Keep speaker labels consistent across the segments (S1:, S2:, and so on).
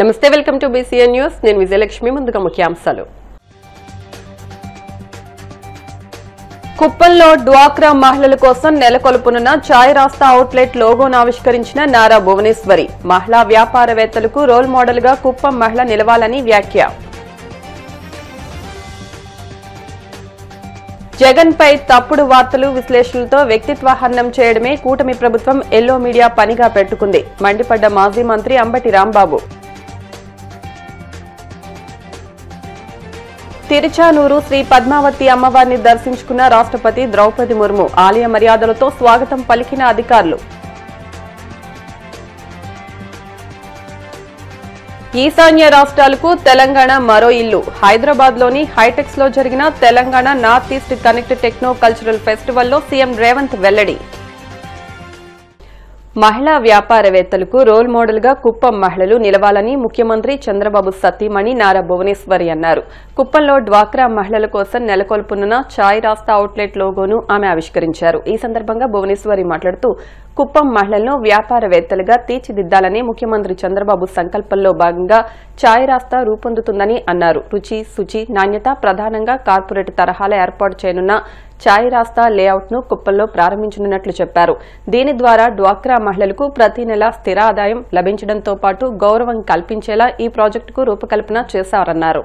S1: నమస్తే, welcome to BCN news. నేను విజయలక్ష్మి. ముందుగా ముఖ్యాంశాలు. కుప్పంలో డ్వాక్రా మహిళల కోసం నెలకొల్పనున్న ఛాయ్ రాస్తా అవుట్లెట్ లోగోను ఆవిష్కరించిన నారా భువనేశ్వరి. మహిళా వ్యాపారవేత్తలకు రోల్ మోడల్ గా కుప్పం మహిళ నిలవాలని వ్యాఖ్య. జగన్ పై తప్పుడు వార్తలు విశ్లేషణలతో వ్యక్తిత్వ హననం చేయడమే కూటమి ప్రభుత్వం ఎల్లో మీడియా పనిగా పెట్టుకుంది. మండిపడ్డ మాజీ మంత్రి అంబటి రాంబాబు. తిరుచానూరు శ్రీ పద్మావతి అమ్మవారిని దర్శించుకున్న రాష్ట్రపతి ద్రౌపది ముర్ము. ఆలయ మర్యాదలతో స్వాగతం పలికిన అధికారులు. ఈశాన్య రాష్ట్రాలకు తెలంగాణ మరో ఇల్లు. హైదరాబాద్ లోని హైటెక్స్ లో జరిగిన Telangana north east connect techno cultural ఫెస్టివల్లో సీఎం రేవంత్ వెల్లడి. మహిళా వ్యాపారవేత్తలకు రోల్ మోడల్ గా కుప్పం మహిళలు నిలవాలని ముఖ్యమంత్రి చంద్రబాబు సతీమణి నారా భువనేశ్వరి అన్నారు. కుప్పంలో డ్వాక్రా మహిళల కోసం నెలకొల్పనున్న ఛాయ్ రాస్తా అవుట్లెట్ లోగోను ఆమె ఆవిష్కరించారు. ఈ సందర్భంగా భువనేశ్వరి మాట్లాడుతూ కుప్పం మహిళలను వ్యాపారవేత్తలుగా తీర్చిదిద్దాలని ముఖ్యమంత్రి చంద్రబాబు సంకల్పంలో భాగంగా ఛాయ్ రాస్తా రూపొందుతుందని అన్నారు. రుచి, శుచి, నాణ్యత ప్రధానంగా కార్పొరేట్ తరహాలో ఏర్పాటు చేయనున్న ఛాయ్ రాస్తా లేఅవుట్ ను కుప్పంలో ప్రారంభించనున్నట్లు చెప్పారు. దీని ద్వారా డ్వాక్రా మహిళలకు ప్రతి నెల స్థిర ఆదాయం లభించడంతో పాటు గౌరవం కల్పించేలా ఈ ప్రాజెక్టుకు రూపకల్పన చేశారన్నారు.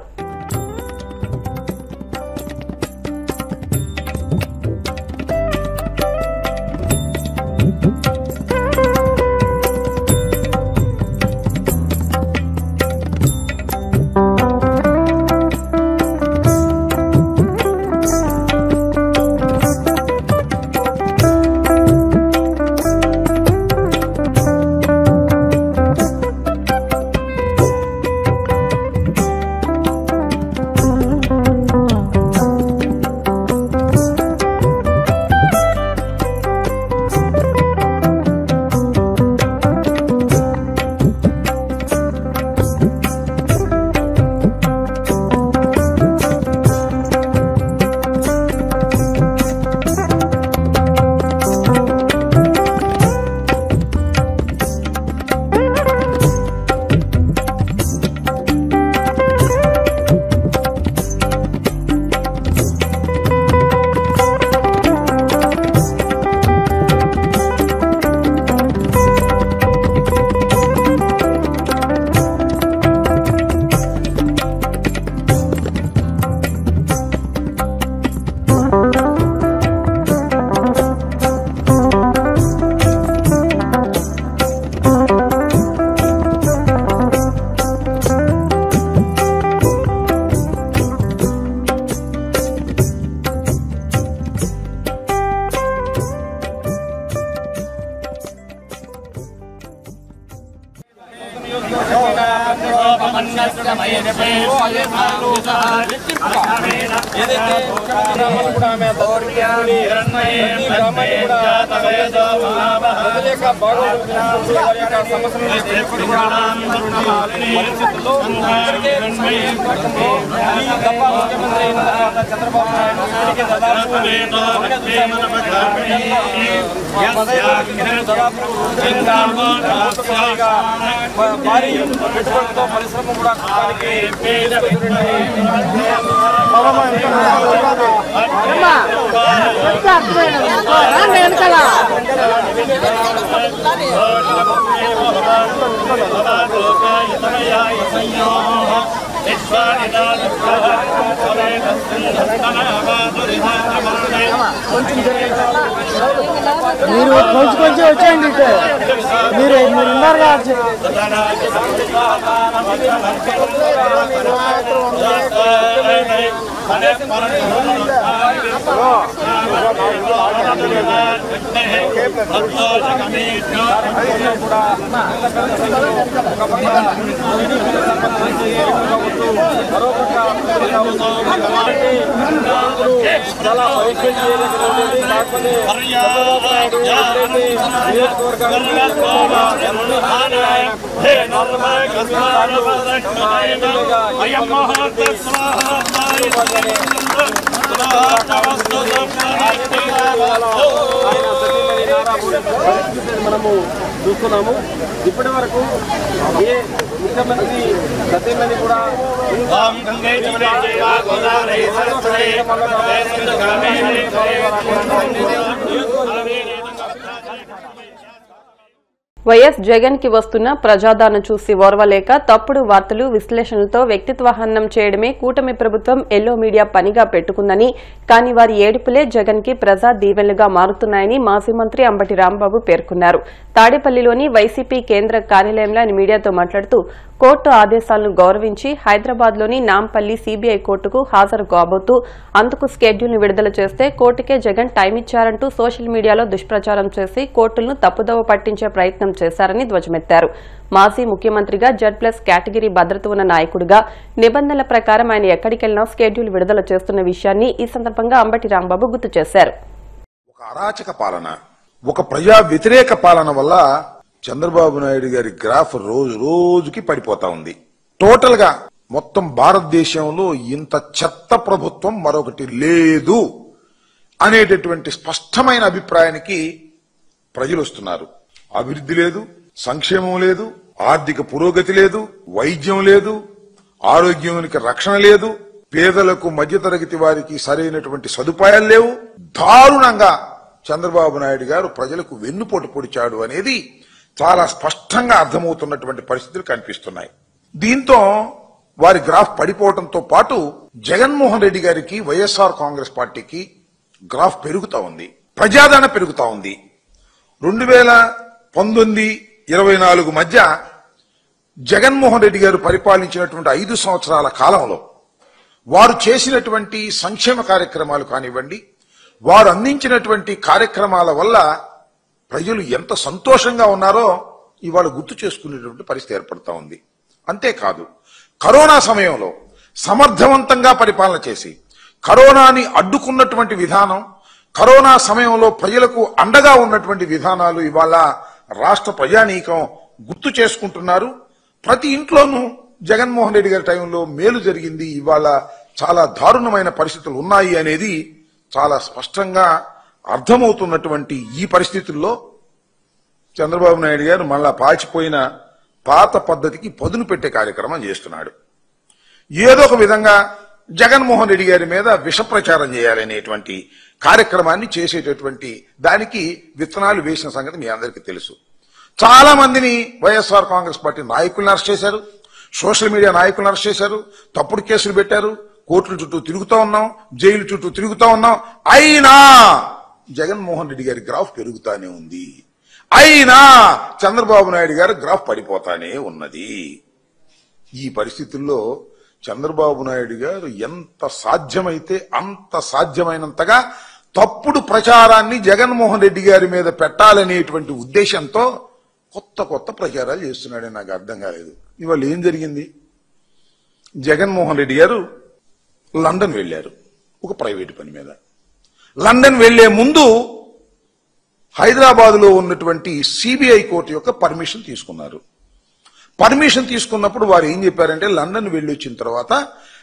S2: పరిశ్రమ కూడా మీరు కొంచెం వచ్చేయండి. మీరు ఉన్నారు కావచ్చు. చాలా మనము చూస్తున్నాము. ఇప్పటి వరకు ఏ ముఖ్యమంత్రి సత్యమణి కూడా
S1: వైఎస్ జగన్ కి వస్తున్న ప్రజాదరణ చూసి ఓర్వలేక తప్పుడు వార్తలు విశ్లేషణలతో వ్యక్తిత్వ హననం చేయడమే కూటమి ప్రభుత్వం ఎల్లో మీడియా పనిగా పెట్టుకుందని, కానీ వారి ఏడుపులే జగన్ కి ప్రజా దీవెనలుగా మారుతున్నాయని మాజీ మంత్రి అంబటి రాంబాబు పేర్కొన్నారు. తాడేపల్లిలోని వైసీపీ కేంద్ర కార్యాలయంలో ఆయన మీడియాతో మాట్లాడుతూ కోర్టు ఆదేశాలను గౌరవించి హైదరాబాద్లోని నాంపల్లి సీబీఐ కోర్టుకు హాజరు కాబోతూ అందుకు షెడ్యూల్ను విడుదల చేస్తే కోర్టుకే జగన్ టైం ఇచ్చారంటూ సోషల్ మీడియాలో దుష్ప్రచారం చేసి కోర్టులను తప్పుదోవ పట్టించే ప్రయత్నం చేశారని ధ్వజమెత్తారు. మాజీ ముఖ్యమంత్రిగా Z+ కేటగిరీ భద్రత ఉన్న నాయకుడిగా నిబంధనల ప్రకారం ఆయన ఎక్కడికెళ్లినా షెడ్యూల్ విడుదల చేస్తున్న విషయాన్ని ఈ సందర్భంగా అంబటి రాంబాబు గుర్తు చేశారు.
S3: ఒక అరాచక పాలన, ఒక ప్రజా వ్యతిరేక పాలన వల్ల చంద్రబాబు నాయుడు గారి గ్రాఫ్ రోజు రోజుకి పడిపోతా ఉంది. టోటల్ గా మొత్తం భారతదేశంలో ఇంత చెత్త ప్రభుత్వం మరొకటి లేదు అనేటటువంటి స్పష్టమైన అభిప్రాయానికి ప్రజలు వస్తున్నారు. అభివృద్ధి లేదు, సంక్షేమం లేదు, ఆర్థిక పురోగతి లేదు, వైద్యం లేదు, ఆరోగ్యానికి రక్షణ లేదు, పేదలకు మధ్యతరగతి వారికి సరైనటువంటి సదుపాయాలు లేవు. దారుణంగా చంద్రబాబు నాయుడు గారు ప్రజలకు వెన్నుపోటు పొడిచాడు అనేది చాలా స్పష్టంగా అర్థమవుతున్నటువంటి పరిస్థితులు కనిపిస్తున్నాయి. దీంతో వారి గ్రాఫ్ పడిపోవడంతో పాటు జగన్మోహన్ రెడ్డి గారికి, వైఎస్ఆర్ కాంగ్రెస్ పార్టీకి గ్రాఫ్ పెరుగుతా ఉంది, ప్రజాదరణ పెరుగుతా ఉంది. 2019-24 మధ్య జగన్మోహన్ రెడ్డి గారు పరిపాలించినటువంటి 5 సంవత్సరాల కాలంలో వారు చేసినటువంటి సంక్షేమ కార్యక్రమాలు కానివ్వండి, వారు అందించినటువంటి కార్యక్రమాల వల్ల ప్రజలు ఎంత సంతోషంగా ఉన్నారో ఇవాళ గుర్తు చేసుకునేటువంటి పరిస్థితి ఏర్పడతా ఉంది. అంతేకాదు, కరోనా సమయంలో సమర్థవంతంగా పరిపాలన చేసి కరోనాని అడ్డుకున్నటువంటి విధానం, కరోనా సమయంలో ప్రజలకు అండగా ఉన్నటువంటి విధానాలు ఇవాళ రాష్ట్ర ప్రజానీకం గుర్తు చేసుకుంటున్నారు. ప్రతి ఇంట్లోనూ జగన్మోహన్ రెడ్డి గారి టైంలో మేలు జరిగింది, ఇవాళ చాలా దారుణమైన పరిస్థితులు ఉన్నాయి అనేది చాలా స్పష్టంగా అర్థమవుతున్నటువంటి ఈ పరిస్థితుల్లో చంద్రబాబు నాయుడు గారు మళ్ళా పాచిపోయిన పాత పద్ధతికి పదును పెట్టే కార్యక్రమం చేస్తున్నాడు. ఏదో ఒక విధంగా జగన్మోహన్ రెడ్డి గారి మీద విష ప్రచారం చేయాలనేటువంటి కార్యక్రమాన్ని చేసేటటువంటి దానికి విత్తనాలు వేసిన సంగతి మీ అందరికీ తెలుసు. చాలా మందిని వైఎస్ఆర్ కాంగ్రెస్ పార్టీ నాయకులను అరెస్ట్ చేశారు, సోషల్ మీడియా నాయకులను అరెస్ట్ చేశారు, తప్పుడు కేసులు పెట్టారు, కోర్టుల చుట్టూ తిరుగుతూ ఉన్నాం, జైలు చుట్టూ తిరుగుతూ ఉన్నాం. అయినా జగన్మోహన్ రెడ్డి గారి గ్రాఫ్ పెరుగుతానే ఉంది, అయినా చంద్రబాబు నాయుడు గారి గ్రాఫ్ పడిపోతానే ఉన్నది. ఈ పరిస్థితుల్లో చంద్రబాబు నాయుడు గారు ఎంత సాధ్యమైతే అంత సాధ్యమైనంతగా తప్పుడు ప్రచారాన్ని జగన్మోహన్ రెడ్డి గారి మీద పెట్టాలనేటువంటి ఉద్దేశంతో కొత్త కొత్త ప్రచారాలు చేస్తున్నాడని నాకు అర్థం కాలేదు. ఇవాళ ఏం జరిగింది? జగన్మోహన్ రెడ్డి గారు లండన్ వెళ్లారు ఒక ప్రైవేటు పని మీద. లండన్ వెళ్లే ముందు హైదరాబాద్ లో ఉన్నటువంటి సిబిఐ కోర్టు యొక్క పర్మిషన్ తీసుకున్నారు. పర్మిషన్ తీసుకున్నప్పుడు వారు ఏం చెప్పారంటే, లండన్ వెళ్లి వచ్చిన తర్వాత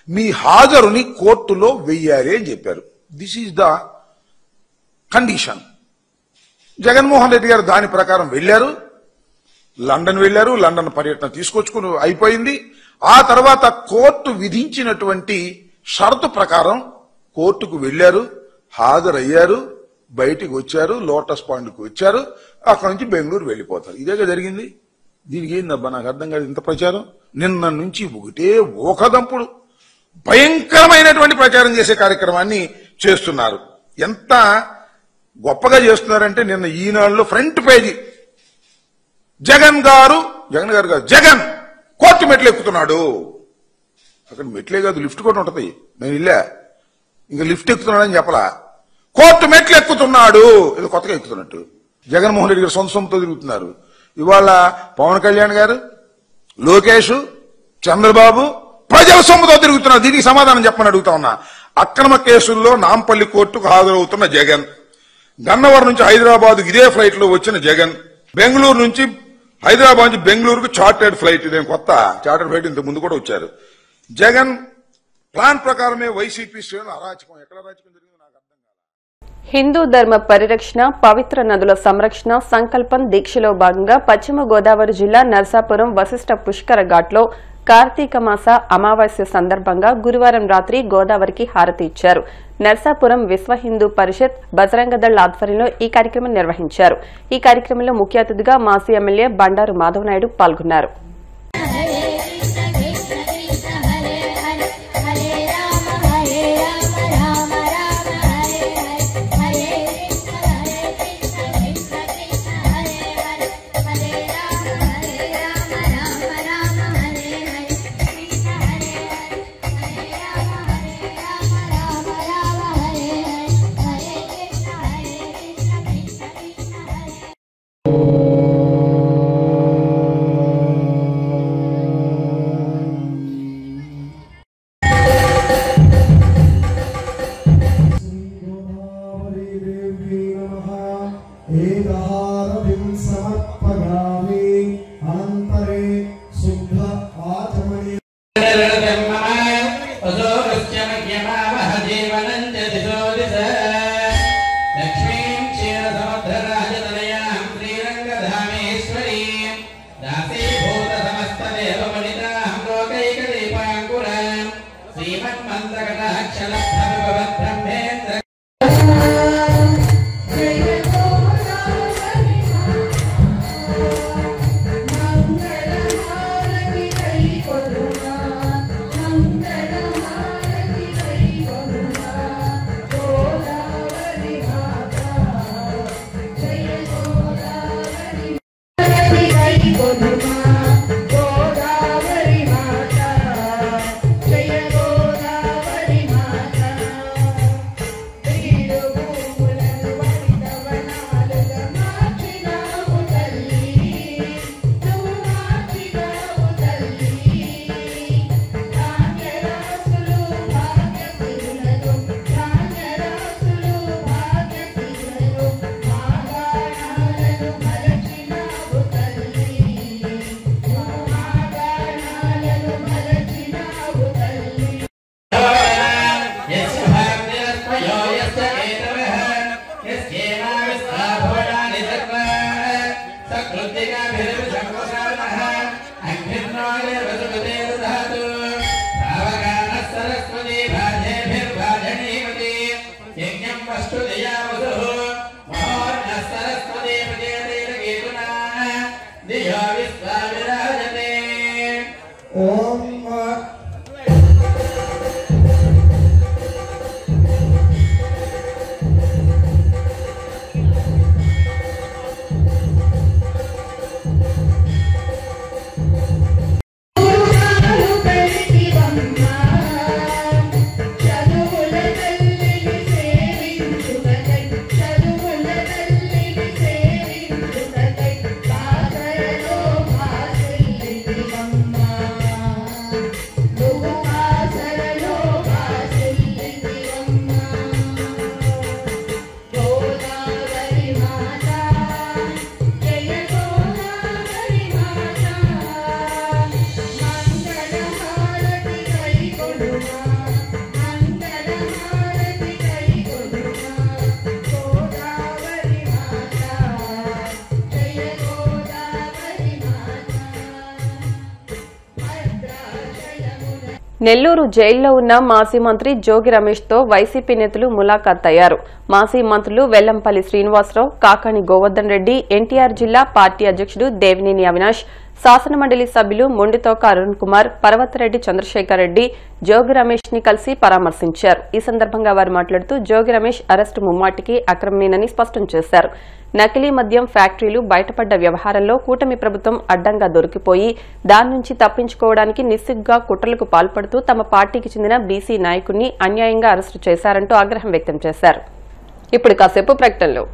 S3: మీ హాజరుని కోర్టులో వెయ్యాలి అని చెప్పారు. This is the condition. Jaganmohan Reddy గారు దాని ప్రకారం వెళ్లారు, లండన్ వెళ్లారు, లండన్ పర్యటన తీసుకొచ్చుకుని అయిపోయింది. ఆ తర్వాత కోర్టు విధించినటువంటి షరతు ప్రకారం కోర్టుకు వెళ్లారు, హాజరయ్యారు, బయటికి వచ్చారు, లోటస్ పాయింట్కి వచ్చారు, అక్కడి నుంచి బెంగళూరు వెళ్లిపోతారు. ఇదేగా జరిగింది. దీనికి ఏందబ్బా నాకు అర్థం కాదు ఇంత ప్రచారం. నిన్న నుంచి ఒకటే ఓకదంపుడు భయంకరమైనటువంటి ప్రచారం చేసే కార్యక్రమాన్ని చేస్తున్నారు. ఎంత గొప్పగా చేస్తున్నారంటే, నిన్న ఈనాడులో ఫ్రంట్ పేజీ జగన్ గారు కాదు, జగన్ కోర్టు మెట్లు ఎక్కుతున్నాడు. అక్కడ మెట్లే కాదు, లిఫ్ట్ కూడా ఉంటది. నేను ఇల్లే ఇంకా లిఫ్ట్ ఎక్కుతున్నాడని చెప్పలా, కోర్టు మెట్లు ఎక్కుతున్నాడు. ఇది కొత్తగా ఎక్కుతున్నట్టు జగన్మోహన్ రెడ్డి గారు సొంత సొంతతో తిరుగుతున్నారు. ఇవాళ పవన్ కళ్యాణ్ గారు, లోకేష్, చంద్రబాబు ప్రజల సొమ్ముతో తిరుగుతున్నారు. దీనికి సమాధానం చెప్పమని అడుగుతా ఉన్నా. అక్రమ కేసుల్లో నాంపల్లి కోర్టుకు హాజరవుతున్న జగన్, గన్నవరం నుంచి హైదరాబాద్ ఇదే ఫ్లైట్ లో వచ్చిన జగన్, బెంగళూరు నుంచి హైదరాబాద్ నుంచి బెంగళూరుకు చార్టర్డ్ ఫ్లైట్, ఇదేం కొత్త చార్టర్డ్ ఫ్లైట్ ఇంత ముందు కూడా వచ్చారు. జగన్ ప్లాన్ ప్రకారమే వైసీపీ శ్రేణులు అరాచకం. ఎక్కడ అరాచకం జరిగిందో నాకు అర్థం కాదు.
S1: హిందూ ధర్మ పరిరక్షణ, పవిత్ర నదుల సంరక్షణ సంకల్పం దీక్షలో భాగంగా పశ్చిమ గోదావరి జిల్లా నర్సాపురం వశిష్ఠ పుష్కర ఘాట్లో కార్తీక మాస అమావాస్య సందర్భంగా గురువారం రాత్రి గోదావరికి హారతి ఇచ్చారు. నర్సాపురం విశ్వ హిందూ పరిషత్ బజరంగదళ్ ఆధ్వర్యంలో ఈ కార్యక్రమం నిర్వహించారు. ఈ కార్యక్రమంలో ముఖ్య అతిథిగా మాజీ ఎమ్మెల్యే బండారు మాధవ్ నాయుడు పాల్గొన్నారు. నెల్లూరు జైల్లో ఉన్న మాజీ మంత్రి జోగి రమేష్ తో వైసీపీ నేతలు ములాఖాత్ అయ్యారు. మాజీ మంత్రులు వెల్లంపల్లి శ్రీనివాసరావు, కాకాని గోవర్ధన్ రెడ్డి, ఎన్టీఆర్ జిల్లా పార్టీ అధ్యక్షుడు దేవినేని అవినాష్, శాసనమండలి సభ్యులు మొండితోక అరుణ్ కుమార్, పర్వతరెడ్డి చంద్రశేఖర్ రెడ్డి జోగి రమేష్ ని కలిసి పరామర్శించారు. ఈ సందర్భంగా వారు మాట్లాడుతూ జోగి రమేష్ అరెస్టు ముమ్మాటికి అక్రమమేనని స్పష్టం చేశారు. నకిలీ మద్యం ఫ్యాక్టరీలు బయటపడ్డ వ్యవహారంలో కూటమి ప్రభుత్వం అడ్డంగా దొరికిపోయి దాని నుంచి తప్పించుకోవడానికి నిస్సిగ్గుగా కుట్రలకు పాల్పడుతూ తమ పార్టీకి చెందిన బీసీ నాయకుడిని అన్యాయంగా అరెస్టు చేశారంటూ ఆగ్రహం వ్యక్తం చేశారు. ఇప్పుడు కాసేపు ప్రకటనలో